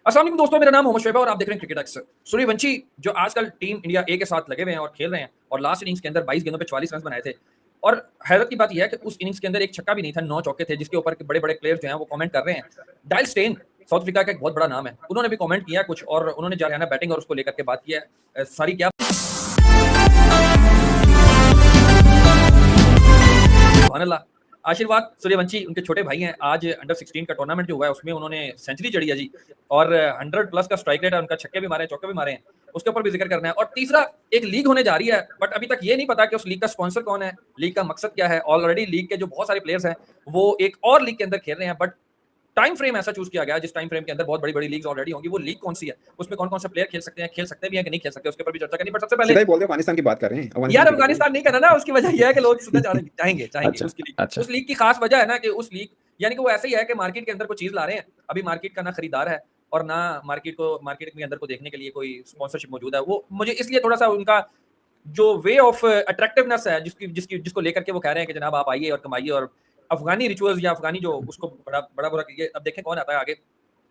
अस्सलाम वालेकुम दोस्तों, मेरा नाम मोहम्मद शोएब है और आप देख रहे हैं क्रिकेट एक्स। सूर्यवंशी जो आजकल टीम इंडिया ए के साथ लगे हुए हैं और खेल रहे हैं और लास्ट इनिंग्स के अंदर 22 गेंदों पे 44 रन बनाए थे। और हैरत की बात यह है कि उस इनिंग्स के अंदर एक छक्का भी नहीं था, 9 चौके थे, जिसके ऊपर के बड़े-बड़े प्लेयर्स जो हैं वो कमेंट कर रहे हैं। डायल स्टेन साउथ अफ्रीका का एक बहुत बड़ा नाम है। उन्होंने भी कमेंट किया कुछ और उन्होंने जारहाना बैटिंग और उसको लेकर के बात की है। सारी क्या सुभान अल्लाह। आशीर्वाद सूर्यवंशी उनके छोटे भाई हैं। आज अंडर 16 का टूर्नामेंट जो हुआ है उसमें उन्होंने सेंचुरी चढ़ी है जी और 100 प्लस का स्ट्राइक रेट है उनका, छक्के भी मारे, चौके भी मारे हैं। उसके ऊपर भी जिक्र करना है। और तीसरा, एक लीग होने जा रही है बट अभी तक ये नहीं पता कि उस लीग का स्पॉन्सर कौन है, लीग का मकसद क्या है। ऑलरेडी लीग के जो बहुत सारे प्लेयर्स हैं वो एक और लीग के अंदर खेल रहे हैं बट टाइम फ्रेम ऐसा चूज किया गया जिस टाइम फ्रेम के अंदर बहुत बड़ी-बड़ी लीग्स ऑलरेडी होंगी। वो लीग कौन सी है, उसमें कौन-कौन से प्लेयर खेल सकते भी हैं कि नहीं खेल सकते, उसके ऊपर भी चर्चा करनी। पर सबसे पहले सीधा ही बोल दो अफगानिस्तान की बात कर रहे हैं। यार अफगानिस्तान नहीं करना ना, उसकी वजह यह है कि लोग सुनना चाहेंगे अच्छा, उसकी लीग। अच्छा। उस लीग की खास वजह है ना कि उस लीग यानी कि वो ऐसे ही है कि मार्केट के अंदर कोई चीज ला रहे हैं, अभी मार्केट का ना खरीदार है और ना मार्केट के अंदर को देखने के लिए कोई स्पॉन्सरशिप मौजूद है। वो मुझे इसलिए थोड़ा सा उनका जो वे ऑफ अट्रैक्टिवनेस है जिसको लेकर के वो कह रहे हैं कि जनाब आप आइए और कमाइए और अफगानी रिचुअल्स या अफगानी जो उसको बड़ा बुरा कीजिए। अब देखें कौन आता है आगे।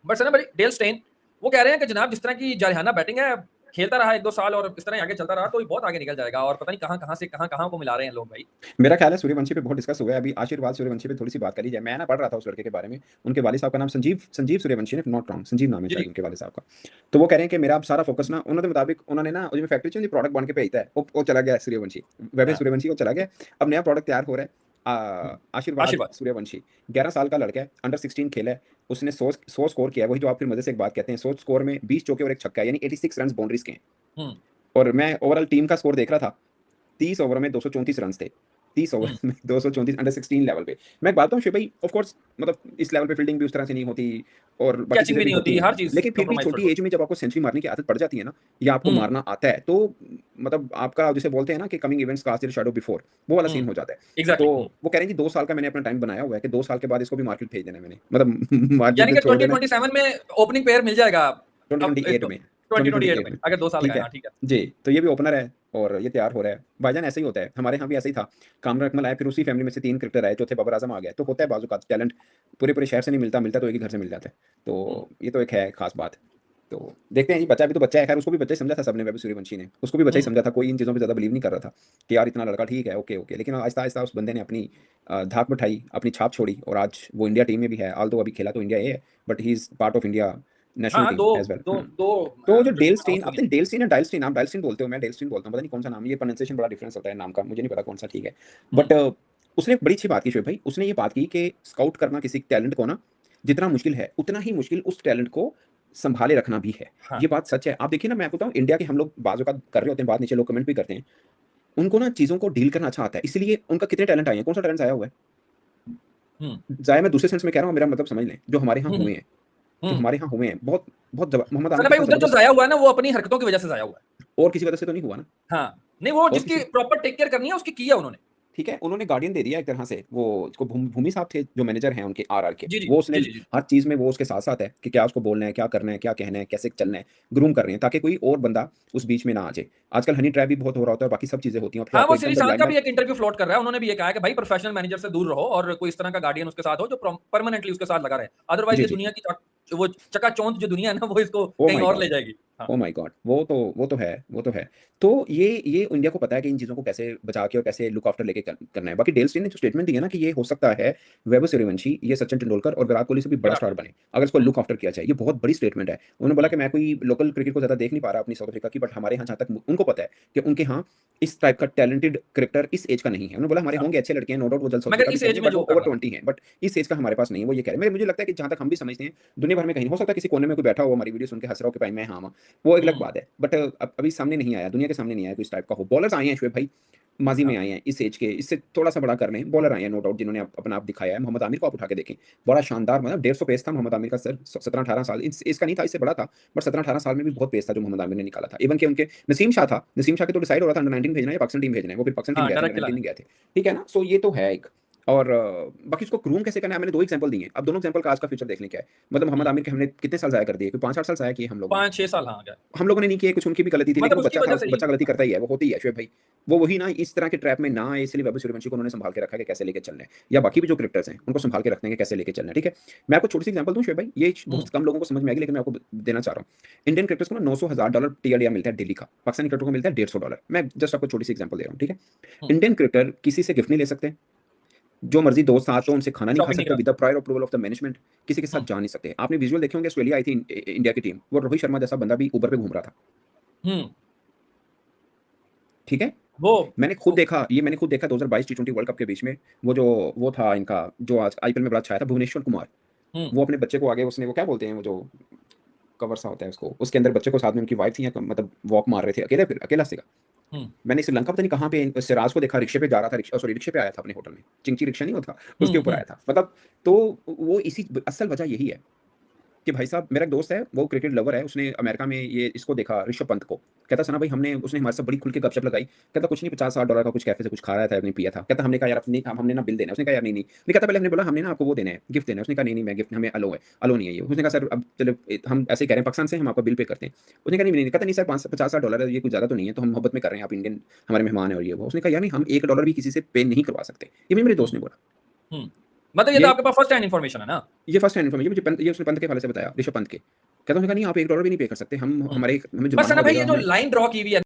बट सर भाई डेल स्टेन वो कह रहे हैं कि जनाब जिस तरह की जारहाना बैटिंग है, खेलता रहा 1-2 साल और इस तरह आगे चलता रहा तो ये बहुत आगे निकल जाएगा और पता नहीं कहां-कहां से कहां-कहां को मिला रहे हैं लोग भाई। मेरा ख्याल है सूर्यवंशी पे बहुत डिस्कस हुआ है। अभी आशीर्वाद सूर्यवंशी पे थोड़ी-सी बात करी जाए। मैं ना पढ़ रहा था उस लड़के के बारे में। उनके वालिद साहब का नाम संजीव सूर्यवंशी है, इफ नॉट रॉन्ग, संजीव नाम है जी, शायद जी। उनके वालिद साहब का। तो वो कह रहे हैं कि मेरा अब सारा फोकस ना उन्होंने मुताबिक उन्होंने ना जो फैक्ट्री चल प्रोडक्ट बन के भेजता है, वो चला गया है सूर्यवंशी। वैभव हाँ। सूर्यवंशी वो चला गया। अब नया प्रोडक्ट तैयार हो रहा है। आशीर्वाद आशीर्वाद। सूर्यवंशी 11 साल का लड़का है, अंडर 16 खेला है। उसने 100 स्कोर किया है। वही जो आप फिर मजे से एक बात कहते हैं, 100 स्कोर में 20 चौके और एक छक्का है, यानी 86 रन्स बाउंड्रीज के हैं। हुँ, और मैं ओवरऑल टीम का स्कोर देख रहा था। 30 ओवर में 234 रन थे। 30 ओवर हुँ। में 234 अंडर 16 लेवल पे। मैं एक बात बताऊँ शिव भाई, ऑफ कोर्स मतलब इस लेवल पे फील्डिंग भी उस तरह से नहीं होती और बाकी कैचिंग चीज़ें भी भी नहीं होती होती, हैं। हर चीज़ लेकिन फिर भी कॉम्प्रोमाइज़ छोटी करके एज में जब आपको सेंचुरी मारने की आदत पड़ जाती है ना, या आपको हुँ, मारना आता है, तो मतलब आपका जिसे बोलते हैं ना कि coming events cast your shadow before, वो वाला हुँ। सीन हो जाता है। तो एग्ज़ैक्टली। हुँ। वो कह रहे हैं जी 2 साल का मैंने अपना टाइम बनाया हुआ है कि 2 साल के बाद इसको भी मार्केट भेज देना है मैंने। मतलब मार्केट यानी में कि छोड़ देना है। 2027 में ओपनिंग पेयर मिल जाएगा अब 2028 इसको में 2028 2028 में में, अगर 2 साल ठीक लगाए। है। हाँ, ठीक है। जी, तो ये भी ओपनर है और ये तैयार हो रहा है। भाईजान ऐसे ही होता है, हमारे यहाँ भी ऐसे ही था। कामरान अकमल आए, फिर उसी फैमिली में से 3 क्रिकेटर आए, चौथे बाबर आज़म आ गए। तो होता है बाज़ औक़ात टैलेंट पूरे-पूरे शहर से नहीं मिलता, मिलता तो एक ही घर से मिल जाता है। हुँ। तो ये तो एक है ख़ास बात। तो देखते हैं जी, बच्चा भी तो बच्चा है। ख़ैर उसको भी बच्चा ही समझा था सबने, वैभव सूर्यवंशी ने। उसको भी बच्चा ही हुँ। समझा था, कोई इन चीज़ों पे ज़्यादा बिलीव नहीं कर रहा था कि यार इतना लड़का ठीक है, ओके, ओके। लेकिन आहिस्ता-आहिस्ता उस बंदे ने अपनी धाक बिठाई, अपनी छाप छोड़ी और आज वो इंडिया टीम में भी है। ऑल्दो अभी खेला तो इंडिया ए है, but he is part of India हाँ, नेशनल हाँ, टीम 2 एज़ वेल। 2 2 तो जो जो डेल टीम स्टेन, हाउस अब में तो डेल स्टेन या डाइल स्टेन, आप डाइल स्टेन बोलते हो, मैं डेल स्टेन बोलता हूँ, पता नहीं कौन-सा नाम, ये प्रोनंसिएशन बड़ा डिफरेंस होता है नाम का, मुझे नहीं पता कौन-सा ठीक है। हुँ, बट उसने एक बड़ी अच्छी बात की शोएब भाई, उसने ये बात की कि स्काउट करना किसी टैलेंट को ना जितना मुश्किल है, उतना ही मुश्किल उस टैलेंट को सँभाले रखना भी है। हाँ। ये बात सच है। आप देखिए ना, मैं आपको बताऊँ, इंडिया के हम लोग बाज़ औक़ात कर रहे होते हैं बात, नीचे लोग कमेंट भी करते हैं। उनको ना चीज़ों को डील करना अच्छा आता है, इसलिए उनका कितने टैलेंट आए हैं, कौन-सा टैलेंट ज़ाया हुआ है? हुँ। ज़ाया मैं दूसरे सेंस में कह रहा हूँ, मेरा मतलब समझ लें, जो हमारे यहाँ हुँ, हुँ, हुए हैं, जो हुँ। हमारे यहाँ हुए हैं, बहुत बहुत मोहम्मद आमिर सना भाई कितना उधर जो ज़बरदस्त। ज़ाया हुआ है ना वो अपनी हरकतों की वज़ह से ज़ाया हुआ है। और किसी वजह से तो नहीं हुआ ना। हाँ, नहीं वो और जिसकी किसी प्रॉपर टेक केयर करनी है उसकी की है उन्होंने। ठीक है, उन्होंने गार्डियन दे दिया एक तरह से। वो उसको भूमि साहब थे जो मैनेजर हैं उनके आरआर के। जी, जी। वो उसने जी, जी, जी। हर चीज़ में वो उसके साथ-साथ है कि क्या उसको बोलना है, क्या करना है, क्या कहना है, कैसे चलना है, ग्रूम कर रहे हैं ताकि कोई और बंदा उस बीच में ना आ जाए। आजकल हनी ट्रैप भी बहुत हो रहा होता है और बाकी सब चीज़ें होती हैं और फिर हाँ, आपको वो एकदम जब श्रीशांत लाइन का में भी एक इंटरव्यू फ्लोट कर रहा है। उन्होंने भी ये कहा है कि भाई प्रोफेशनल मैनेजर से दूर रहो और कोई इस तरह का गार्डियन उसके साथ हो जो परमानेंटली उसके साथ लगा रहे। अदरवाइज़ जी, ये जी। दुनिया की वो चकाचौंध जो दुनिया है ना वो इसको ओह कहीं माय और ले गॉड! जाएगी। हाँ। Oh my God! वो तो है, वो तो है। तो ये इंडिया को पता है कि इन चीज़ों को कैसे बचा के और कैसे लुक आफ्टर लेके करना है। बाकी डेल स्टेन ने जो स्टेटमेंट दी है ना कि ये हो सकता है वैभव सूर्यवंशी ये सचिन तेंदुलकर और विराट कोहली से भी बड़ा विराट स्टार कोहली। बने, अगर इसको हुँ, लुक आफ्टर किया जाए। ये बहुत बड़ी स्टेटमेंट है। उन्होंने बोला हुँ, कि मैं कोई लोकल क्रिकेट को ज़्यादा देख नहीं पा रहा अपनी साउथ अफ्रीका की, बट हमारे यहाँ जहाँ तक उनको पता है कि उनके यहाँ इस टाइप का टैलेंटेड क्रिकेटर इस एज का नहीं है। उन्होंने बोला हमारे हाँ। होंगे अच्छे लड़के हैं, नो डाउट वो जल्द साउथ मगर अफ्रीका भी इस एज करेंगे, में बट जो वो कर ओवर रहा है। 20 हैं। बट इस एज का हमारे पास नहीं है, वो ये कह रहे हैं। मुझे लगता है कि जहाँ तक हम भी समझते हैं, दुनिया भर में कहीं हो सकता है किसी कोने में कोई बैठा हो हमारी वीडियो सुन के हँस रहा हो कि भाई मैं हाँ, वो एक अलग हुँ, बात है। बट अभी सामने नहीं आया, दुनिया के सामने नहीं आया कोई इस टाइप का हो। बॉलर्स आए हैं शोएब भाई, माज़ी में हाँ। आए हैं, इस एज के, इससे थोड़ा-सा बड़ा कर लें, बॉलर आए हैं नो डाउट जिन्होंने अपना आप दिखाया है। मोहम्मद आमिर को आप उठा के देखें, बड़ा शानदार, मतलब 150 पेस था मोहम्मद आमिर का सर, 17-18 साल, इस इसका नहीं था, इससे बड़ा था, बट 17-18 साल में भी बहुत पेस था जो मोहम्मद आमिर ने निकाला था। इवन कि उनके नसीम शाह था, नसीम शाह के तो डिसाइड हो रहा था अंडर 19 भेजना है या पाकिस्तान टीम भेजना है, वो फिर पाकिस्तान टीम हाँ, गए थे, डायरेक्ट अंडर खिलाना 19 है। नहीं गए थे। ठीक है ना? सो ये तो है एक। और बाकी उसको ग्रूम कैसे करना है, मैंने 2 एग्ज़ाम्पल दिए हैं। अब दोनों एग्ज़ाम्पल का आज का फ्यूचर देख लें क्या है। मतलब मोहम्मद आमिर के हमने कितने साल ज़ाया कर दिए? कोई 5-8 साल ज़ाया किए हम लोगों ने। 5-6 साल हाँ, गया। हम लोगों ने नहीं किए, कुछ उनकी भी गलती थी, लेकिन मतलब वो उसकी बच्चा था, वजह से ही बच्चा गलती हाँ, करता ही है, वो होती है शुएब भाई। वो वही ना इस तरह के ट्रैप में ना आए, इसलिए वैभव सूर्यवंशी को उन्होंने सँभाल के रखा है कि कैसे लेके चलना है, या बाकी भी जो क्रिकेटर्स हैं, उनको सँभाल के रखते हैं कि कैसे लेके चलना है, ठीक है? मैं आपको छोटी-सी एग्ज़ाम्पल दूँ शुएब भाई, ये हुँ, बहुत कम लोगों को समझ में आएगी, लेकिन मैं आपको देना चाह रहा हूँ। इंडियन क्रिकेटर्स को ना $900,000 टीएलडीआर मिलता है डेली का, पाकिस्तानी क्रिकेटर को मिलता है $150। मैं जस्ट आपको छोटी-सी एग्ज़ाम्पल दे रहा हूँ, ठीक है? हुँ, इंडियन क्रिकेटर किसी से गिफ्ट नहीं ले सकते, जो मर्ज़ी दोस्त साथ हो, उनसे खाना नहीं खा शॉपिंग नहीं सकते करा with the prior approval of the management, किसी के हुँ, साथ जा नहीं सकते। आपने विजुअल देखे होंगे, ऑस्ट्रेलिया आई थी इंडिया की टीम, वो रोहित शर्मा जैसा बंदा भी उबर पे घूम रहा था, हुँ, ठीक है? वो वो मैंने खुद देखा 2022 टी20 वर्ल्ड कप के बीच में, वो था इनका जो आज आईपीएल में बड़ा अच्छा आया था, भुवनेश्वर कुमार। हुँ, वो अपने बच्चे को आगे उसने वो क्या बोलते हैं वो जो कवर सा होता है उसको, उसके अंदर बच्चे को साथ में उनकी वाइफ थी या मतलब वॉक मार रहे थे अकेला सीगा। हुँ, मैंने श्रीलंका पता नहीं कहाँ पे सिराज को देखा, रिक्शे पे जा रहा था, रिक्शे पे आया था अपने होटल में। चिंची रिक्शा नहीं होता, हुँ, उसके ऊपर हुँ, आया था। मतलब तो वो इसी असल वजह यही है कि भाई साहब मेरा एक दोस्त है, वो क्रिकेट लवर है, उसने अमेरिका में ये इसको देखा ऋषभ पंत को। कहता सना भाई हमने उसने हमारे साथ बड़ी खुल के गपशप लगाई। कहता कुछ नहीं $50-60 का कुछ कैफे से कुछ खा रहा था, नहीं पिया था। कहता हमने कहा यार नहीं हमने ना बिल देना है। उसने कहा यार नहीं। नहीं कहता पहले हमने बोला हमने ना आपको वो देना है, गिफ्ट देना है। उसने कहा नहीं मैं गिफ्ट हमें अलो नहीं है ये। उसने कहा सर अब चलो हम ऐसे ही कह रहे हैं पाकिस्तान से हम आपका बिल पे करते हैं। उसने कहा नहीं कहता नहीं सर 50-60 डॉलर है, ये कुछ ज़्यादा तो नहीं है, तो हम मोहब्बत में कर रहे हैं, आप इंडियन हमारे मेहमान हैं और ये वो। उसने कहा यार नहीं हम $1 भी किसी से पे नहीं करवा सकते। ये भी मेरे दोस्त हुँ, ने बोला। हुँ। मतलब ये तो ये आपके पास फर्स्ट हैंड इन्फॉर्मेशन है ना? ये फर्स्ट हैंड इन्फॉर्मेशन ये उसने पंत के हवाले से बताया, ऋषभ पंत के। कहता उसने कहा नहीं आप $1 भी नहीं पे कर सकते, हम हुँ। हमारे हमें बस जुर्माना सना हो भाई जाएगा, ये जो हमें लाइन ड्रॉ की हुई है